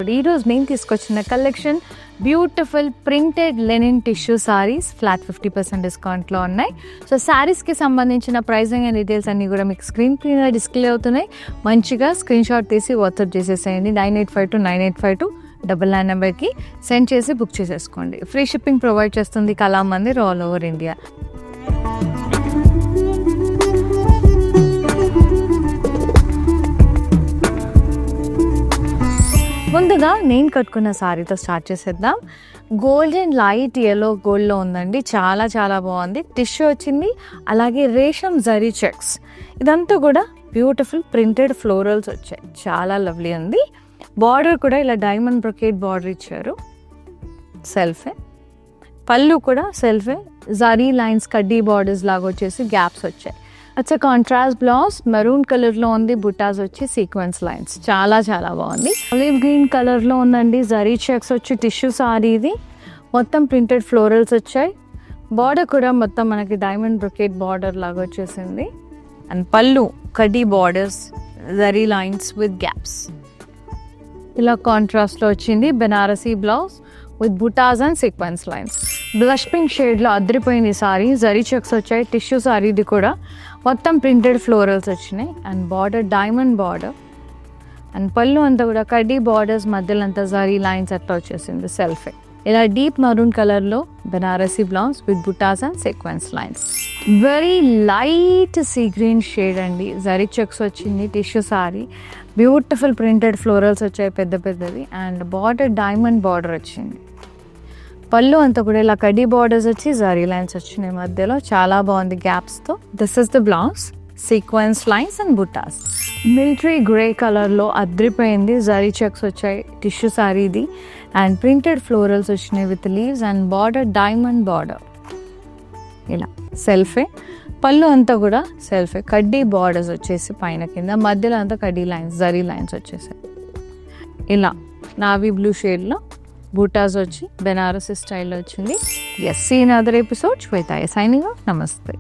ఇప్పుడు ఈరోజు నేను తీసుకొచ్చిన collection beautiful printed linen tissue saris flat 50% డిస్కౌంట్లో ఉన్నాయి. సో శారీస్కి సంబంధించిన ప్రైజింగ్ అండ్ డీటెయిల్స్ అన్నీ కూడా మీకు స్క్రీన్ మీద డిస్ప్లే అవుతున్నాయి. మంచిగా స్క్రీన్ షాట్ తీసి వాట్సాప్ చేసేసేయండి. 9852985299 నెంబర్కి సెండ్ చేసి బుక్ చేసేసుకోండి. ఫ్రీ షిప్పింగ్ ప్రొవైడ్ చేస్తుంది కళామందిర్ ఆల్ ఓవర్ ఇండియా. ముందుగా నేను కట్టుకున్న శారీతో స్టార్ట్ చేసేద్దాం. గోల్డెన్ లైట్ ఎల్లో గోల్డ్లో ఉందండి. చాలా చాలా బాగుంది. టిష్యూ వచ్చింది, అలాగే రేషం జరీ చెక్స్. ఇదంతా కూడా బ్యూటిఫుల్ ప్రింటెడ్ ఫ్లోరల్స్ వచ్చాయి. చాలా లవ్లీ ఉంది. బార్డర్ కూడా ఇలా డైమండ్ బ్రొకేట్ బార్డర్ ఇచ్చారు. సెల్ఫే పళ్ళు కూడా సెల్ఫే జరీ లైన్స్ కడ్డీ బార్డర్స్ లాగా వచ్చేసి గ్యాప్స్ వచ్చాయి. అచ్చా కాంట్రాస్ట్ బ్లౌజ్ మెరూన్ కలర్లో ఉంది. బుటాస్ వచ్చి సీక్వెన్స్ లైన్స్ చాలా చాలా బాగుంది. ఆలివ్ గ్రీన్ కలర్లో ఉందండి. జరీ చెక్స్ వచ్చి టిష్యూ సారీ. ఇది మొత్తం ప్రింటెడ్ ఫ్లోరల్స్ వచ్చాయి. బార్డర్ కూడా మొత్తం మనకి డైమండ్ బ్రొకేట్ బార్డర్ లాగా వచ్చేసింది. అండ్ పళ్ళు కడ్డీ borders zari lines with gaps ఇలా కాంట్రాస్ట్లో వచ్చింది. Banarasi blouse with butas and sequence lines. Blush pink షేడ్లో అద్దరిపోయింది సారీ. జరీ చెక్స్ వచ్చాయి. టిష్యూ సారీ. ఇది కూడా మొత్తం ప్రింటెడ్ ఫ్లోరల్స్ వచ్చినాయి. And border diamond border. And పళ్ళు అంతా కూడా కడ్డీ బార్డర్స్ మధ్యలో అంతా జరీ లైన్స్ అట్లా వచ్చేసింది. సెల్ఫే ఇలా డీప్ మరూన్ కలర్లో Banarasi blouse with butas and sequence lines. Very light sea green shade అండి. జరీ చెక్స్ వచ్చింది. Tissue sari. Beautiful printed florals వచ్చాయి పెద్ద పెద్దవి. అండ్ బార్డర్ డైమండ్ బార్డర్ వచ్చింది. పళ్ళు అంతా కూడా ఇలా కడ్డీ బార్డర్స్ వచ్చి జరీ లైన్స్ వచ్చినాయి మధ్యలో. చాలా బాగుంది గ్యాప్స్తో. This is the blouse sequins lines and బుటాస్. మిలిటరీ గ్రే కలర్లో అద్రిపోయింది. జరీ చెక్స్ వచ్చాయి. టిష్యూ సారీ ఇది. అండ్ ప్రింటెడ్ ఫ్లోరల్స్ వచ్చినాయి with leaves and border diamond border ఇలా సెల్ఫే. పళ్ళు అంతా కూడా సెల్ఫే కడ్డీ బార్డర్స్ వచ్చేసి పైన కింద మధ్యలో అంతా కడ్డీ లైన్స్ జరీ లైన్స్ వచ్చేసాయి. ఇలా నావీ బ్లూ షేడ్లో బూటాస్ వచ్చి బెనారసీ స్టైల్లో వచ్చింది. Yes, see in other episode. Shweta signing off. నమస్తే.